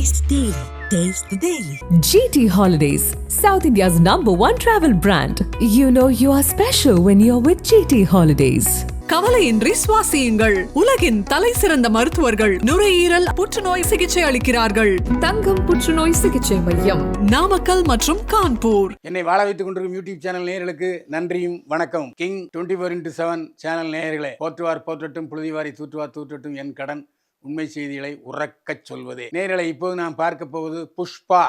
Taste Daily. Taste the Daily. GT Holidays, South India's #1 travel brand. You know you are special when you're with GT Holidays. கவலையின்றி சுவாசியுங்கள். உலகின் தலை சிறந்த மருத்துவர்கள் நுரையீரல் புற்றுநோய் சிகிச்சை அளிக்கிறார்கள். தங்கம் புற்றுநோய் சிகிச்சை மையம், நாமக்கல் மற்றும் கான்பூர். என்னை வாழ வைத்துக் கொண்டிருக்கும் யூடியூப் சேனல் நேயர்களுக்கு நன்றியும் வணக்கம். கிங் 24x7 சேனல் நேயர்களே, போற்றுவார் போற்றட்டும், புழுதிவாரி தூற்றுவார் தூற்றட்டும், என் கடன் உண்மை செய்திகளை உறக்கச் சொல்வதே. நேயர்களை, இப்போது நாம் பார்க்க போவது புஷ்பா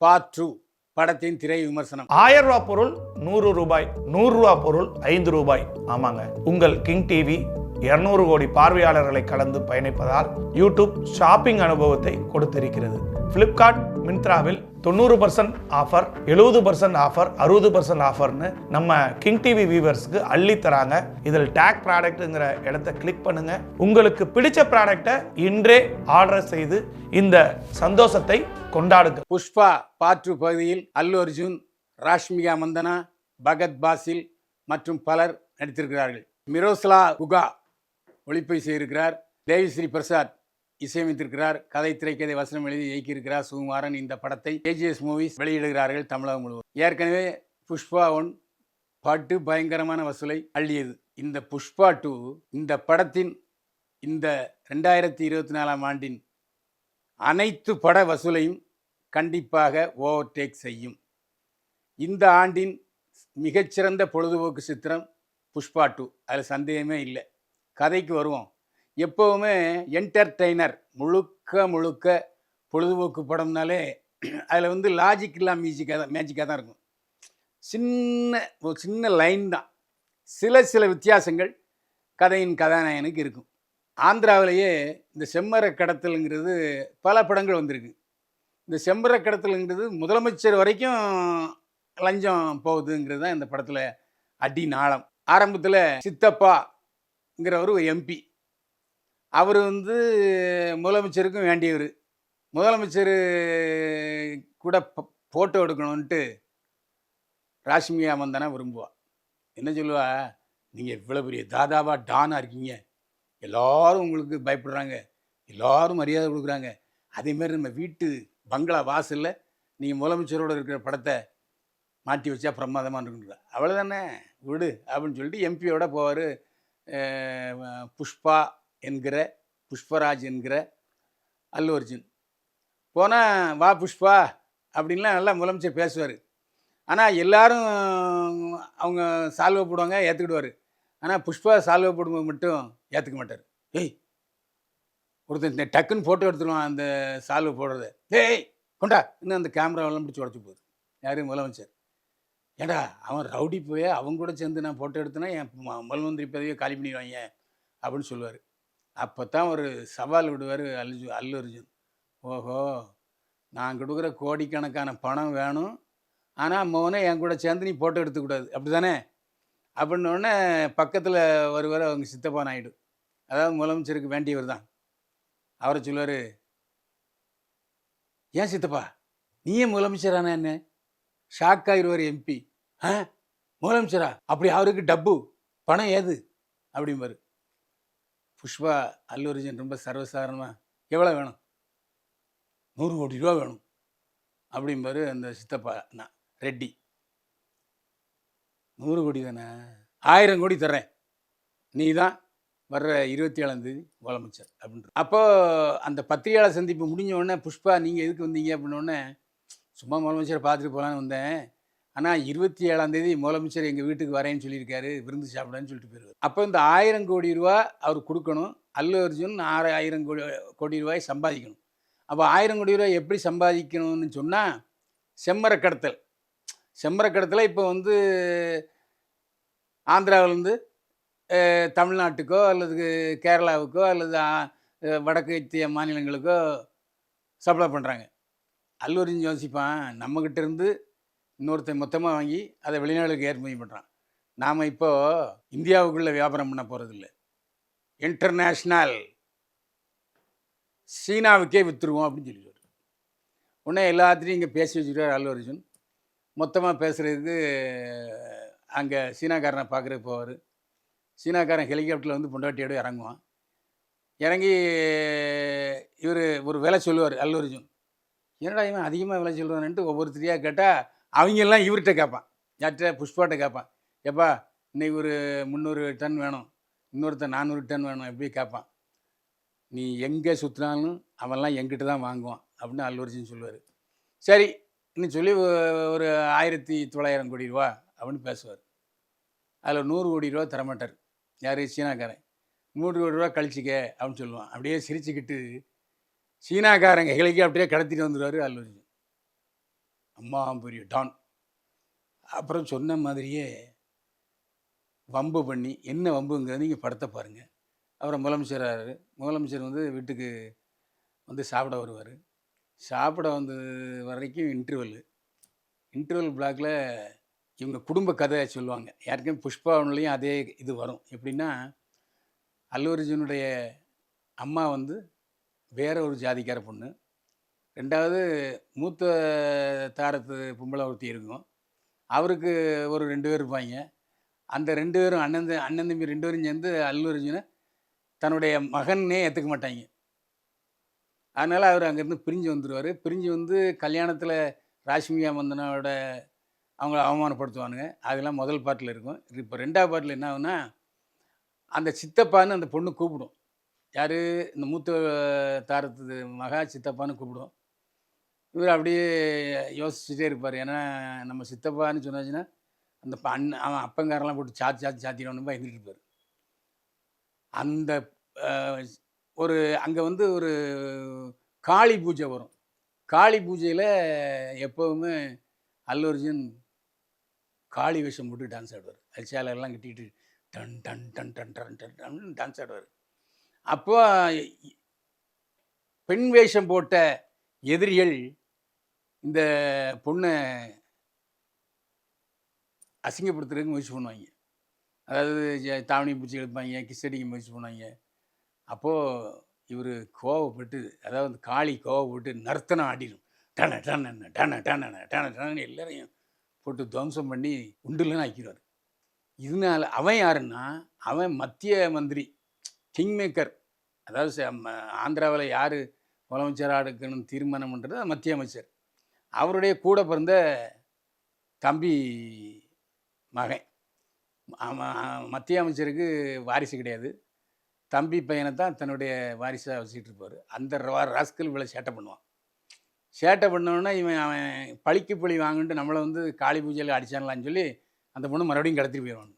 பார்ட் 2 படத்தின் திரை விமர்சனம். 1000 ரூபாய் பொருள் 100 ரூபாய், 100 ரூபாய் பொருள் 5 ரூபாய். ஆமாங்க, உங்கள் கிங் டிவி 200 கோடி பார்வையாளர்களை கடந்து பயணிப்பதால் யூடியூப் ஷாப்பிங் அனுபவத்தை கொடுத்திருக்கிறது. பிளிப்கார்ட், மிந்த்ராவில் 90% ஆஃபர், 70% ஆஃபர், 60% ஆஃபர்னு நம்ம கிங் டிவி வியூவர்ஸ்க்கு அள்ளி தராங்க. இதில் டேக் ப்ராடக்ட்ங்கிற இடத்தை கிளிக் பண்ணுங்க. உங்களுக்கு பிடிச்ச ப்ராடக்டை இன்றே ஆர்டர் செய்து இந்த சந்தோஷத்தை கொண்டாடுங்க. புஷ்பா பார்ட் 2 பகுதியில் அல்லு அர்ஜுன், ராஷ்மிகா மந்தனா, பகத் பாசில் மற்றும் பலர் நடித்திருக்கிறார்கள். மிரோஸ்லா குகா ஒளிப்பை செய்திருக்கிறார். தேவிஸ்ரீ பிரசாத் இசையமைத்திருக்கிறார். கதை, திரைக்கதை, வசனம் எழுதி இயக்கியிருக்கிறார் சுகுமாரன். இந்த படத்தை AGS மூவிஸ் வெளியிடுகிறார்கள் தமிழகம் முழுவதும். ஏற்கனவே புஷ்பா 1 பாட்டு பயங்கரமான வசூலை அள்ளியது. இந்த புஷ்பா 2 இந்த படத்தின் இந்த 2024ஆம் ஆண்டின் அனைத்து பட வசூலையும் கண்டிப்பாக ஓவர்டேக் செய்யும். இந்த ஆண்டின் மிகச்சிறந்த பொழுதுபோக்கு சித்திரம் புஷ்பா 2, அதில் சந்தேகமே இல்லை. கதைக்கு வருவோம். எப்போவுமே என்டர்டெய்னர், முழுக்க பொழுதுபோக்கு படம்னாலே அதில் வந்து லாஜிக் இல்லாம மேஜிக்காக தான் இருக்கும். ஒரு சின்ன லைன் தான், சில வித்தியாசங்கள் கதையின் கதாநாயகனுக்கு இருக்கும். ஆந்திராவிலேயே இந்த செம்மர கடத்தலுங்கிறது பல படங்கள் வந்திருக்கு. இந்த செம்மர கடத்தலுங்கிறது முதலமைச்சர் வரைக்கும் லஞ்சம் போகுதுங்கிறது தான் இந்த படத்தில் அடி நாளம். ஆரம்பத்தில் சித்தப்பாங்கிறவர் ஒரு MP. அவர் வந்து முதலமைச்சருக்கும் வேண்டியவர். முதலமைச்சர் கூட ஃபோட்டோ எடுக்கணுன்ட்டு ராஷ்மிகா மந்தனா விரும்புவா. என்ன சொல்லுவா, நீங்கள் இவ்வளோ பெரிய தாதாவா டானாக இருக்கீங்க, எல்லோரும் உங்களுக்கு பயப்படுறாங்க, எல்லோரும் மரியாதை கொடுக்குறாங்க, அதேமாதிரி நம்ம வீட்டு பங்களா வாசலில் நீங்கள் முதலமைச்சரோடு இருக்கிற படத்தை மாட்டி வச்சா பிரமாதமாக இருக்குங்களா, அவ்வளோதானே விடு அப்படின்னு சொல்லிட்டு எம்பியோட போவார். புஷ்பா என்கிற புஷ்பராஜ் என்கிற அல்லு அர்ஜுன் போனால், வா புஷ்பா அப்படின்லாம் நல்லா முதலமைச்சர் பேசுவார். ஆனால் எல்லாரும் அவங்க சால்வை போடுவாங்க, ஏற்றுக்கிடுவார். ஆனால் புஷ்பா சால்வை போடும்போது மட்டும் ஏற்றுக்க மாட்டார். ஏய், ஒருத்தன் டக்குன்னு ஃபோட்டோ எடுத்துருவான் அந்த சால்வை போடுறத. ஏய் கொண்டா, இன்னும் அந்த கேமராவெல்லாம் பிடிச்சி உடச்சி போகுது. யாரும் முதலமைச்சர், ஏடா அவன் ரவுடி போய் அவங்க கூட சேர்ந்து நான் ஃபோட்டோ எடுத்தேன்னா என் முதல்மந்திரி பதவியை காலி பண்ணிடுவாங்க அப்படின்னு சொல்லுவார். அப்போ தான் ஒரு சவால் விடுவார் அல்லு அர்ஜுன். ஓஹோ, நான் கொடுக்குற கோடிக்கணக்கான பணம் வேணும், ஆனால் மோனே என் கூட சேர்ந்து நீ ஃபோட்டோ எடுத்துக்கூடாது, அப்படி தானே அப்படின்னோடனே பக்கத்தில் வருவார் அவங்க சித்தப்பா நாயுடு, அதாவது முதலமைச்சருக்கு வேண்டியவர் தான். அவரை சொல்லுவார், ஏன் சித்தப்பா நீயே முதலமைச்சரானா என்ன? ஷாக் ஆகிடுவார் MP. முதலமைச்சரா? அப்படி அவருக்கு டப்பு பணம் ஏது அப்படிம்பாரு. புஷ்பா அல்லு அர்ஜுன் ரொம்ப சர்வசாதாரணமாக, எவ்வளோ வேணும்? 100 கோடி ரூபா வேணும் அப்படிம்பாரு அந்த சித்தப்பா ரெட்டி. 100 கோடி தானே, 1000 கோடி தர்றேன், நீ தான் வர்ற 27ஆம் தேதி முதலமைச்சர் அப்படின்ற. அப்போது அந்த பத்திரிகையாளர் சந்திப்பு முடிஞ்ச உடனே, புஷ்பா நீங்கள் எதுக்கு வந்தீங்க அப்படின்னோடனே, சும்மா முதலமைச்சரை பார்த்துட்டு போகலான்னு வந்தேன், ஆனால் 27ஆம் தேதி முதலமைச்சர் எங்கள் வீட்டுக்கு வரேன்னு சொல்லியிருக்காரு, விருந்து சாப்பிடான்னு சொல்லிட்டு போயிடுவார். அப்போ இந்த 1000 கோடி ரூபா அவர் கொடுக்கணும். அல்லு அர்ஜுன் 6000 கோடி ரூபாய் சம்பாதிக்கணும். அப்போ 1000 கோடி ரூபாய் எப்படி சம்பாதிக்கணும்னு சொன்னால், செம்மர கடத்தலை இப்போ வந்து ஆந்திராவிலேருந்து தமிழ்நாட்டுக்கோ அல்லது கேரளாவுக்கோ அல்லது வடக்கிந்திய மாநிலங்களுக்கோ சப்ளை பண்ணுறாங்க. அல்லு அர்ஜுன் யோசிப்பான், நம்மக்கிட்ட இருந்து இன்னொருத்தன் மொத்தமாக வாங்கி அதை வெளிநாடுகளுக்கு ஏற்றுமதி பண்ணுறான். நாம் இப்போது இந்தியாவுக்குள்ளே வியாபாரம் பண்ண போகிறதில்ல, இன்டர்நேஷ்னல் சீனாவுக்கே விற்றுருவோம் அப்படின்னு சொல்லிடுவார். உடனே எல்லாத்துலேயும் இங்கே பேசி வச்சுருவார் அல்லு அர்ஜுன். மொத்தமாக பேசுகிறதுக்கு அங்கே சீனாக்காரனை பார்க்குறதுக்கு போவார். சீனாக்காரன் ஹெலிகாப்டரில் வந்து பொண்டாட்டியோடு இறங்குவான். இறங்கி இவர் ஒரு விலை சொல்லுவார் அல்லு அர்ஜுன். என்னடா இவன் அதிகமாக விலை சொல்கிறான்ட்டு ஒவ்வொருத்தரையாக கேட்டால் அவங்கெல்லாம் இவர்கிட்ட கேட்பான். யார்கிட்ட? புஷ்பாட்ட கேட்பான். எப்பா இன்னைக்கு ஒரு 300 டன் வேணும், இன்னொருத்தன் 400 டன் வேணும், எப்படி கேட்பான். நீ எங்கே சுற்றினாலும் அவன்லாம் எங்கிட்ட தான் வாங்குவான் அப்படின்னு அல்லு அர்ஜுன் சொல்லுவார். சரி இன்னும் சொல்லி ஒரு 1900 கோடி ரூபா அப்படின்னு பேசுவார். அதில் 100 கோடி ரூபா தரமாட்டார். யார்? சீனாக்காரன். 3 கோடி ரூபா கழிச்சிக்க அப்படின்னு சொல்லுவான். அப்படியே சிரிச்சுக்கிட்டு சீனாக்காரங்க ஹெலிகாப்டரே கடத்திட்டு வந்துடுவார் அல்லு அர்ஜுன். அம்மா பெரிய டான். அப்புறம் சொன்ன மாதிரியே வம்பு பண்ணி, என்ன வம்புங்கிறது நீங்கள் படத்தை பாருங்கள். அப்புறம் முதலமைச்சர் வந்து வீட்டுக்கு வந்து சாப்பிட வருவார். சாப்பிட வந்து வரைக்கும் இன்டர்வல் பிளாக்கில் இவங்க குடும்ப கதை சொல்லுவாங்க. யாருக்கும் புஷ்பா ஒன்றுலையும் அதே இது வரும். எப்படின்னா அல்லு அர்ஜுனுடைய அம்மா வந்து வேற ஒரு ஜாதிக்கார பொண்ணு. 2வது மூத்த தாரத்து பொம்பளை ஒருத்தி இருக்கும். அவருக்கு ஒரு 2 பேர் இருப்பாங்க. அந்த 2 பேரும் அண்ணன் தம்பி 2 பேரும் சேர்ந்து அல்லு அர்ஜுனை தன்னுடைய மகன்னே ஏற்றுக்க மாட்டாங்க. அதனால் அவர் அங்கேருந்து பிரிஞ்சு வந்துடுவார். பிரிஞ்சு வந்து கல்யாணத்தில் ராஷ்மிகா மந்தனாவோட அவங்கள அவமானப்படுத்துவானுங்க. அதெல்லாம் முதல் பாட்டில் இருக்கும். இப்போ 2வது பாட்டில் என்ன ஆகுனா, அந்த சித்தப்பான்னு அந்த பொண்ணு கூப்பிடும். யார்? இந்த மூத்த தாரத்து மகா சித்தப்பான்னு கூப்பிடும். இவர் அப்படியே யோசிச்சுட்டே இருப்பார். ஏன்னா நம்ம சித்தப்பான்னு சொன்னாச்சுன்னா அந்த அவன் அப்பங்காரெல்லாம் போட்டு சாத்திடணும் பயந்துட்டு இருப்பார். அந்த ஒரு அங்கே வந்து ஒரு காளி பூஜை வரும். காளி பூஜையில் எப்போவுமே அல்லு அர்ஜுன் காளி வேஷம் போட்டு டான்ஸ் ஆடுவார். அது சேலையெல்லாம் கட்டிக்கிட்டு done done done done done done done dance ஆடுவார். அப்போ பெண் வேஷம் போட்ட எதிரிகள் இந்த பொண்ணை அசிங்கப்படுத்துறதுக்கு முயற்சி பண்ணுவாங்க. அதாவது தாவணி பூச்சி எழுப்பாங்க, கிஸ் அடிக்க முயற்சி பண்ணுவாங்க. அப்போது இவர் கோவப்பட்டு, அதாவது காளி கோவப்பட்டு நர்த்தனம் ஆடிடும். டன டன டன டன டன டனன்னு எல்லாரையும் போட்டு துவம்சம் பண்ணி உண்டுலன்னு ஆக்கிடுவார். இதனால் அவன் யாருன்னா, அவன் மத்திய மந்திரி, கிங் மேக்கர். அதாவது ஆந்திராவில் யார் முதலமைச்சராக இருக்கணும்னு தீர்மானம் பண்ணுறது மத்திய அமைச்சர். அவருடைய கூட பிறந்த தம்பி மகன். மத்திய அமைச்சருக்கு வாரிசு கிடையாது. தம்பி பையனை தான் தன்னுடைய வாரிசாக வச்சுக்கிட்டு இருப்பார். அந்த ராஸ்கல் இவ்வளோ சேட்டை பண்ணுவான். சேட்டை பண்ணோன்னா அவன் பழிக்கு பழி வாங்கிட்டு நம்மளை வந்து காளி பூஜையில் அடிச்சானலான்னு சொல்லி அந்த பொண்ணு மறுபடியும் கடத்திட்டு போயிடுவான்.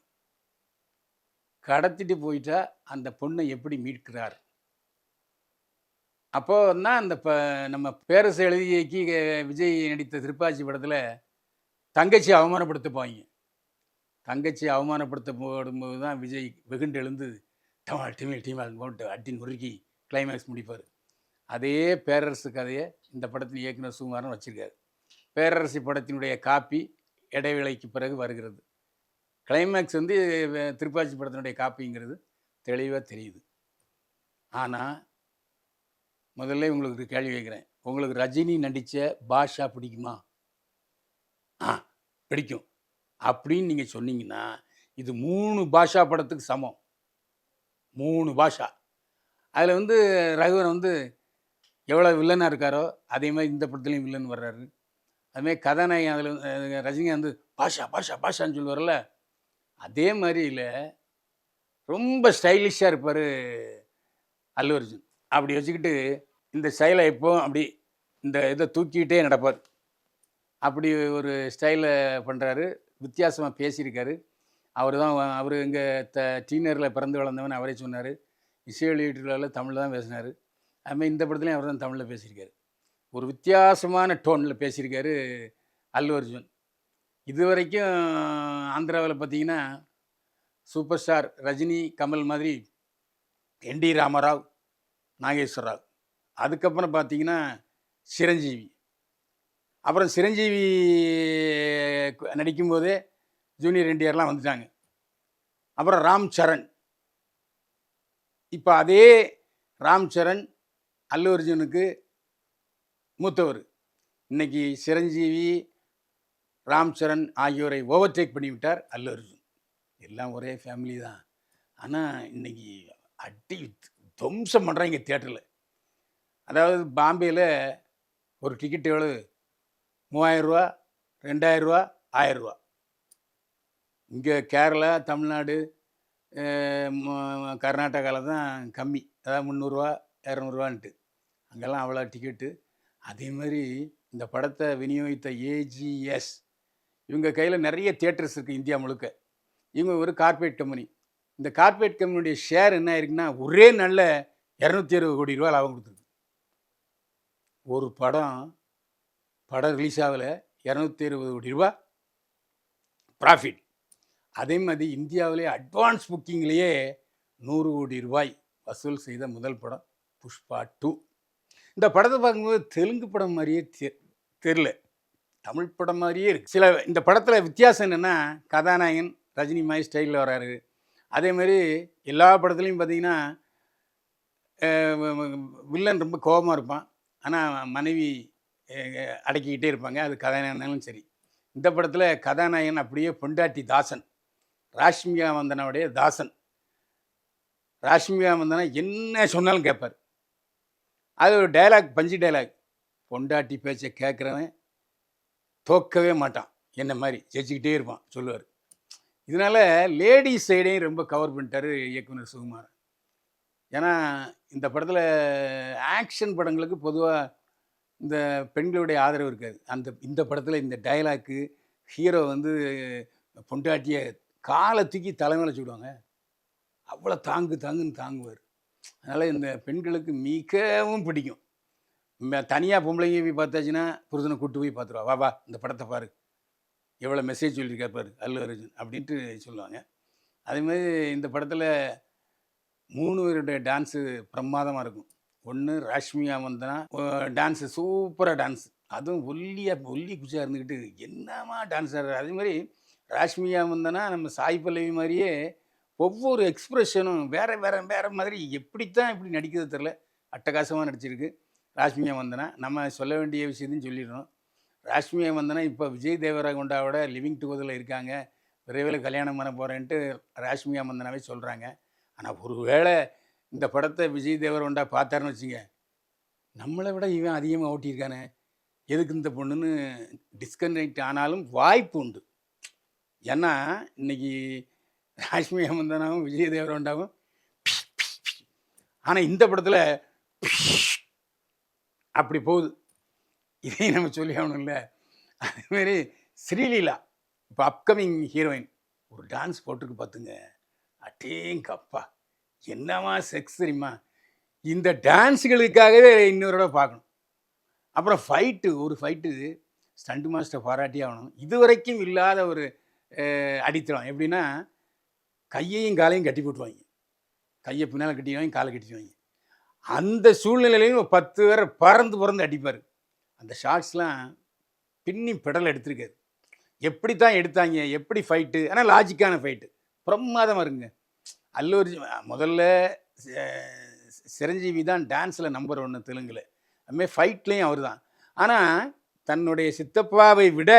கடத்திட்டு போயிட்டா அந்த பொண்ணை எப்படி மீட்கிறார்? அப்போது தான் அந்த நம்ம பேரரசு எழுதி இயக்கி விஜய் நடித்த திருப்பாச்சி படத்தில் தங்கச்சி அவமானப்படுத்தப்பாங்க. தங்கச்சி அவமானப்படுத்த போடும்போது தான் விஜய் வெகுண்டு எழுந்து டமால் டிமால் போட்டு அடி நொறுக்கி கிளைமேக்ஸ் முடிப்பார். அதே பேரரசு கதையை இந்த படத்தின் இயக்குனர் சுகுமாரன் வச்சுருக்காரு. பேரரசு படத்தினுடைய காப்பி இடைவேளைக்கு பிறகு வருகிறது. கிளைமேக்ஸ் வந்து திருப்பாச்சி படத்தினுடைய காப்பிங்கிறது தெளிவாக தெரியுது. ஆனால் முதல்ல உங்களுக்கு ஒரு கேள்வி கேட்குறேன். உங்களுக்கு ரஜினி நடித்த பாஷா பிடிக்குமா? பிடிக்கும் அப்படின்னு நீங்கள் சொன்னீங்கன்னா இது 3 பாஷா படத்துக்கு சமம். 3 பாஷா. அதில் வந்து ரகுவரன் வந்து எவ்வளோ வில்லனாக இருக்காரோ அதே மாதிரி இந்த படத்துலையும் வில்லன் வர்றாரு. அதுமாதிரி கதாநாயகன் அதில் ரஜினிகாந்த் பாஷா பாஷா பாஷான்னு சொல்லுவார்ல, அதே மாதிரி இல்லை ரொம்ப ஸ்டைலிஷாக இருப்பார் அல்லு அர்ஜுன். அப்படி வச்சுக்கிட்டு இந்த ஸ்டைலை எப்போவும் அப்படி இந்த இதை தூக்கிக்கிட்டே நடப்பார். அப்படி ஒரு ஸ்டைலை பண்ணுறாரு. வித்தியாசமாக பேசியிருக்காரு. அவர் இங்கே டீனரில் பிறந்து வளர்ந்தவன் அவரே சொன்னார். இசை வெளியீட்டுகளில் தமிழில் தான் பேசினார். அதுமாதிரி இந்த படத்துலையும் அவர் தான் தமிழில் பேசியிருக்காரு. ஒரு வித்தியாசமான டோனில் பேசியிருக்காரு அல்லு அர்ஜுன். இது வரைக்கும் ஆந்திராவில் பார்த்திங்கன்னா சூப்பர் ஸ்டார் ரஜினி, கமல் மாதிரி என்டி ராமராவ், நாகேஸ்வர் ராவ். அதுக்கப்புறம் பார்த்திங்கன்னா சிரஞ்சீவி. அப்புறம் சிரஞ்சீவி நடிக்கும்போதே ஜூனியர் என்டிஆர்லாம் வந்துட்டாங்க. அப்புறம் ராம் சரண். இப்போ அதே ராம் சரண் அல்லு அர்ஜுனுக்கு மூத்தவர். இன்னைக்கு சிரஞ்சீவி, ராம் சரண் ஆகியோரை ஓவர்டேக் பண்ணிவிட்டார் அல்லு அர்ஜுன். எல்லாம் ஒரே ஃபேமிலி தான். ஆனால் இன்னைக்கு அடி துவம்சம் பண்ணுறாங்க தியேட்டரில். அதாவது பாம்பேயில் ஒரு டிக்கெட் எவ்வளோ? 3000 ரூபா, 2000 ரூபா, 1000 ரூபா. இங்கே கேரளா, தமிழ்நாடு, கர்நாடகாவில் தான் கம்மி, அதாவது 300 ரூபா 200 அங்கெல்லாம் அவ்வளோ டிக்கெட்டு. அதே மாதிரி இந்த படத்தை விநியோகித்த ஏஜிஎஸ் இவங்க கையில் நிறைய தியேட்டர்ஸ் இருக்குது இந்தியா முழுக்க. இவங்க ஒரு கார்ப்பரேட் கம்பெனி. இந்த கார்ப்பரேட் கம்பெனியுடைய ஷேர் என்ன ஆயிருக்குன்னா ஒரே நல்ல 260 கோடி ரூபா லாபம் கொடுத்துருக்கு. ஒரு படம் ரிலீஸ் ஆகலை, 260 கோடி ரூபா ப்ராஃபிட். அதே மாதிரி இந்தியாவிலே அட்வான்ஸ் புக்கிங்லேயே 100 கோடி ரூபாய் வசூல் செய்த முதல் படம் புஷ்பா 2. இந்த படத்தை பார்க்கும்போது தெலுங்கு படம் மாதிரியே தெரில, தமிழ் படம் மாதிரியே இருக்குது. இந்த படத்தில் வித்தியாசம் என்னென்னா, கதாநாயகன் ரஜினி மாதிரி ஸ்டைலில் வராரு. அதேமாதிரி எல்லா படத்துலையும் பார்த்தீங்கன்னா வில்லன் ரொம்ப கோபமாக இருப்பான், ஆனால் மனைவி அடக்கிக்கிட்டே இருப்பாங்க. அது கதாநாயகனாலும் சரி. இந்த படத்தில் கதாநாயகன் அப்படியே பொண்டாட்டி தாசன், ராஷ்மிகா மந்தனாவுடைய தாசன். ராஷ்மிகா மந்தனா என்ன சொன்னாலும் கேட்பார். அது ஒரு டைலாக், பஞ்சு டைலாக். பொண்டாட்டி பேச்சை கேட்குறவன் தோக்கவே மாட்டான், என்ன மாதிரி ஜெயிச்சுக்கிட்டே இருப்பான் சொல்லுவார். இதனால் லேடிஸ் சைடையும் ரொம்ப கவர் பண்ணிட்டார் இயக்குனர் சுகுமார். ஏன்னா இந்த படத்தில் ஆக்ஷன் படங்களுக்கு பொதுவாக இந்த பெண்களுடைய ஆதரவு இருக்காது. இந்த படத்தில் இந்த டைலாக்கு ஹீரோ வந்து பொண்டாட்டியை காலை தூக்கி தலைமையில சொல்லுவாங்க, அவ்வளோ தாங்குன்னு தாங்குவார். அதனால் இந்த பெண்களுக்கு மிகவும் பிடிக்கும். தனியாக பொம்பளைங்க போய் பார்த்தாச்சுன்னா புருஷனை கூட்டு போய் பார்த்துருவா, வா இந்த படத்தை பாரு, எவ்வளோ மெசேஜ் சொல்லியிருக்காரு பாரு அல்லு அர்ஜுன் அப்படின்ட்டு சொல்லுவாங்க. அதேமாதிரி இந்த படத்தில் 3 பேருடைய டான்ஸு பிரமாதமாக இருக்கும். ஒன்று ராஷ்மிகா மந்தனா டான்ஸு சூப்பராக டான்ஸ், அதுவும் ஒல்லி குச்சியாக இருந்துக்கிட்டு என்னமா டான்ஸ் ஆடுறாரு. அதே மாதிரி ராஷ்மிகா மந்தனா நம்ம சாய் பல்லவி மாதிரியே ஒவ்வொரு எக்ஸ்ப்ரெஷனும் வேறு மாதிரி எப்படித்தான் இப்படி நடிக்கிறது தெரில, அட்டகாசமாக நடிச்சிருக்கு ராஷ்மிகா மந்தனா. நம்ம சொல்ல வேண்டிய விஷயத்தையும் சொல்லிடுறோம். ராஷ்மிகா மந்தனா இப்போ விஜய் தேவரகொண்டாவோட லிவிங் டுகெதரில் இருக்காங்க, விரைவில் கல்யாணம் பண்ண போகிறேன்ட்டு ராஷ்மிகா மந்தனாவே சொல்கிறாங்க. ஆனால் ஒரு வேளை இந்த படத்தை விஜய் தேவரகொண்டா பார்த்தாருன்னு வச்சுங்க, நம்மளை விட இவன் அதிகமாக ஓட்டியிருக்கானே, எதுக்கு இந்த பொண்ணுன்னு டிஸ்கனெக்ட் ஆனாலும் வாய்ப்பு உண்டு. ஏன்னா இன்னைக்கு ராஷ்மிகா மந்தனாவும் விஜய் தேவரகொண்டாவும், ஆனால் இந்த படத்தில் அப்படி போகுது. இதையும் நம்ம சொல்லி ஆகணும் இல்லை? அதேமாரி ஸ்ரீலீலா இப்போ அப்கமிங் ஹீரோயின் ஒரு டான்ஸ் போட்டுருக்கு பார்த்துங்க, அட்டேங்கப்பா என்னமா செக்ஸ் தெரியுமா. இந்த டான்ஸுகளுக்காகவே இன்னொரு பார்க்கணும். அப்புறம் ஒரு ஃபைட்டு ஸ்டண்ட் மாஸ்டர் பாராட்டி ஆகணும். இதுவரைக்கும் இல்லாத ஒரு அடித்தளம். எப்படின்னா கையையும் காலையும் கட்டி போட்டுவாங்க, கையை பின்னால் கட்டிடுவாங்க, காலை கட்டிடுவாங்க. அந்த சூழ்நிலையிலையும் 10 பேரை பறந்து அடிப்பார். அந்த ஷார்ட்ஸ்லாம் பின்னி பெடல் எடுத்திருக்காரு. எப்படி தான் எடுத்தாங்க, எப்படி ஃபைட்டு, ஆனால் லாஜிக்கான ஃபைட்டு பிரமாதமாக இருக்குங்க. அல்லு அர்ஜுன் முதல்ல சிரஞ்சீவி தான் டான்ஸில் நம்பர் 1 தெலுங்கில், அதுமாதிரி ஃபைட்லேயும் அவர் தான். ஆனால் தன்னுடைய சித்தப்பாவை விட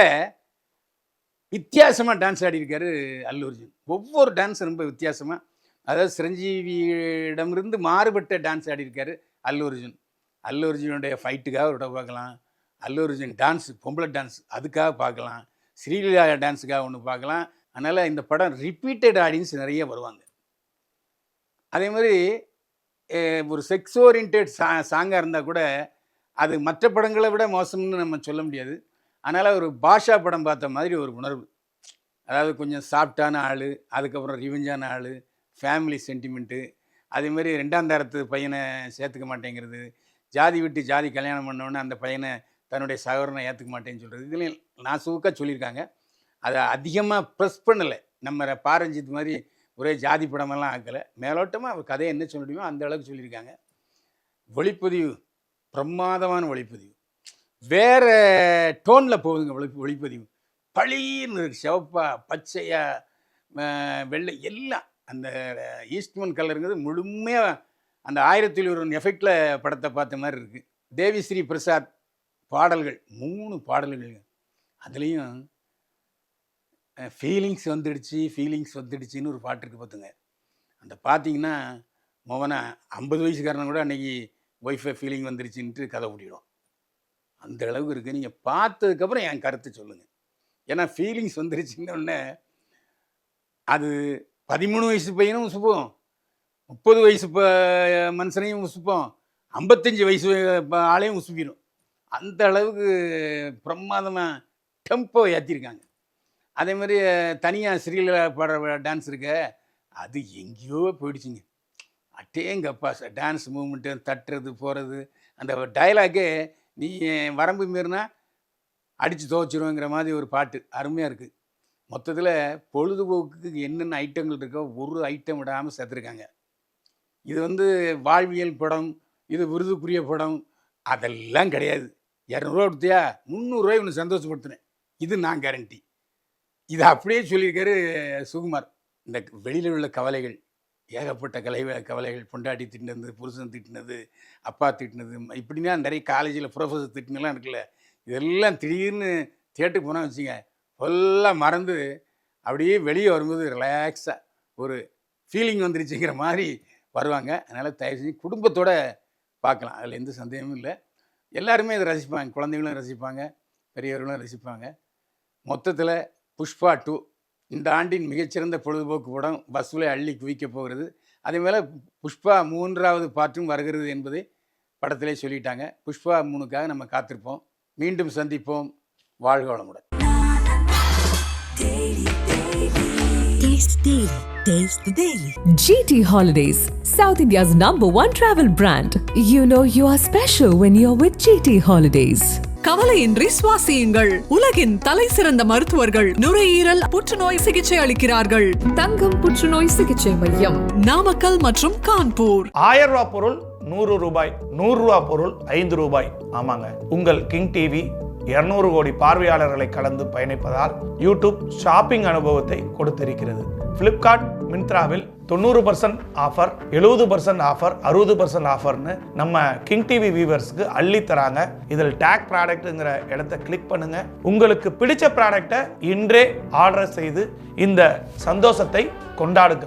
வித்தியாசமாக டான்ஸ் ஆடியிருக்காரு அல்லு அர்ஜுன். ஒவ்வொரு டான்ஸும் ரொம்ப வித்தியாசமாக, அதாவது சிரஞ்சீவியிடமிருந்து மாறுபட்ட டான்ஸ் ஆடியிருக்காரு அல்லு அர்ஜுன். அல்லு அர்ஜுனுடைய ஃபைட்டுக்காக ஒரு பார்க்கலாம், அல்லு அர்ஜுன் டான்ஸ் பொம்பளை டான்ஸ் அதுக்காக பார்க்கலாம், ஸ்ரீலீலா டான்ஸுக்காக ஒன்று பார்க்கலாம். அதனால் இந்த படம் ரிப்பீட்டட் ஆடியன்ஸ் நிறைய வருவாங்க. அதே மாதிரி ஒரு செக்ஸ் ஓரியன்ட் சாங்காக இருந்தால் கூட அது மற்ற படங்களை விட மோசம்னு நம்ம சொல்ல முடியாது. அதனால் ஒரு பாஷா படம் பார்த்த மாதிரி ஒரு உணர்வு. அதாவது கொஞ்சம் சாஃப்டான ஆள், அதுக்கப்புறம் ரிவெஞ்சான ஆள், ஃபேமிலி சென்டிமெண்ட்டு, அதேமாதிரி 2ஆம் தரத்து பையனை சேர்த்துக்க மாட்டேங்கிறது, ஜாதி விட்டு ஜாதி கல்யாணம் பண்ணோன்னே அந்த பையனை தன்னுடைய சகோதரனை ஏற்றுக்க மாட்டேன்னு சொல்கிறது, இதுலேயும் நாசூக்காக சொல்லியிருக்காங்க. அதை அதிகமாக ப்ரெஸ் பண்ணலை. நம்ம பாரஞ்சித் மாதிரி ஒரே ஜாதி படமெல்லாம் ஆக்கலை. மேலோட்டமாக அவர் கதையை என்ன சொல்ல முடியுமோ அந்த அளவுக்கு சொல்லியிருக்காங்க. ஒளிப்பதிவு பிரமாதமான ஒளிப்பதிவு, வேறு டோனில் போகுதுங்க. ஒளிப்பதிவு பளீர்னு இருக்குது, சிவப்பா பச்சையா வெள்ளை எல்லாம். அந்த ஈஸ்ட்மன் கலருங்கிறது முழுமையாக அந்த 1001 எஃபெக்டில் படத்தை பார்த்த மாதிரி இருக்குது. தேவிஸ்ரீ பிரசாத் பாடல்கள் 3 பாடல்கள், அதுலேயும் ஃபீலிங்ஸ் வந்துடுச்சின்னு ஒரு பாட்டு இருக்குது பார்த்துங்க. அந்த பார்த்தீங்கன்னா மோகனா 50 வயசுக்காரனை கூட அன்றைக்கி ஒய்ஃபை ஃபீலிங் வந்துடுச்சின்ட்டு கதை ஓடிடும். அந்த அளவுக்கு இருக்குது. நீங்கள் பார்த்ததுக்கப்புறம் என் கருத்து சொல்லுங்கள். ஏன்னா ஃபீலிங்ஸ் வந்துருச்சுன்னொடனே அது 13 வயசு பையனும் உசுப்போம், 30 வயசு மனுஷனையும் உசுப்போம், 55 வயசு ஆளையும் உசுப்பிடும். அந்த அளவுக்கு பிரமாதமாக டெம்போ ஏற்றிருக்காங்க. அதே மாதிரி தனியாக ஸ்ரீலீலா பாடுற டான்ஸ் இருக்க, அது எங்கேயோ போயிடுச்சுங்க. அட்டேங்கப்பா டான்ஸ் மூமெண்ட்டு, தட்டுறது போகிறது, அந்த டயலாக்கே நீ வரம்பு மீறினா அடித்து துவச்சிருவோங்கிற மாதிரி ஒரு பாட்டு அருமையாக இருக்குது. மொத்தத்தில் பொழுதுபோக்குக்கு என்னென்ன ஐட்டங்கள் இருக்கோ ஒரு ஐட்டம் விடாமல் சேர்த்துருக்காங்க. இது வாழ்வியல் படம், இது விருதுக்குரிய படம் அதெல்லாம் கிடையாது. 200 கொடுத்தியா 300 ஒன்று சந்தோஷப்படுத்தினேன், இது நான் கேரண்டி. இதை அப்படியே சொல்லியிருக்காரு சுகுமார். இந்த வெளியில் உள்ள கவலைகள், ஏகப்பட்ட கவலைகள், பொண்டாட்டி திட்டினது, புருஷன் திட்டினது, அப்பா திட்டினது, இப்படின்னா நிறைய காலேஜில் ப்ரொஃபஸர் திட்டினெல்லாம் இருக்குல்ல, இதெல்லாம் திடீர்னு தியேட்டருக்கு போனால் வச்சுங்க ஃபுல்லாக மறந்து அப்படியே வெளியே வரும்போது ரிலாக்ஸாக ஒரு ஃபீலிங் வந்துருச்சுங்கிற மாதிரி வருவாங்க. அதனால் தயவு செஞ்சு குடும்பத்தோடு பார்க்கலாம், அதில் எந்த சந்தேகமும் இல்லை. எல்லாருமே இதை ரசிப்பாங்க, குழந்தைகளும் ரசிப்பாங்க, பெரியவர்களும் ரசிப்பாங்க. மொத்தத்தில் புஷ்பா 2 இந்த ஆண்டின் மிகச்சிறந்த பொழுதுபோக்கு படம் வசூலை அள்ளி குவிக்கப் போகிறது. அதே மேலே புஷ்பா 3வது பார்ட்டும் வருகிறது என்பதை படத்திலே சொல்லிட்டாங்க. புஷ்பா 3க்காக நம்ம காத்திருப்போம். மீண்டும் சந்திப்போம். வாழ்க வளமுடன். Taste Daily. Taste the Daily. GT Holidays, South India's #1 travel brand. You know you are special when you're with GT Holidays. கவலையின்றி சுவாசியுங்கள். உலகின் தலை சிறந்த மருத்துவர்கள் நுரையீரல் புற்றுநோய் சிகிச்சை அளிக்கிறார்கள். தங்கம் புற்றுநோய் சிகிச்சை மையம், நாமக்கல் மற்றும் கான்பூர். 1000 ரூபாய் பொருள் 100 ரூபாய், 100 ரூபாய் பொருள் 5 ரூபாய். ஆமாங்க, உங்கள் கிங் டிவி 200 கோடி பார்வையாளர்களை கலந்து பயணிப்பதால் யூடியூப் ஷாப்பிங் அனுபவத்தை கொடுத்திருக்கிறது. பிளிப்கார்ட், மிந்த்ராவில் 90% ஆஃபர், 70% ஆஃபர், 60% ஆஃபர்னு நம்ம கிங் டிவி வியூவர்ஸ்க்கு அள்ளி தராங்க. இதில் டேக் ப்ராடக்ட்ங்கிற இடத்த கிளிக் பண்ணுங்க. உங்களுக்கு பிடிச்ச ப்ராடக்டை இன்றே ஆர்டர் செய்து இந்த சந்தோஷத்தை கொண்டாடுங்க.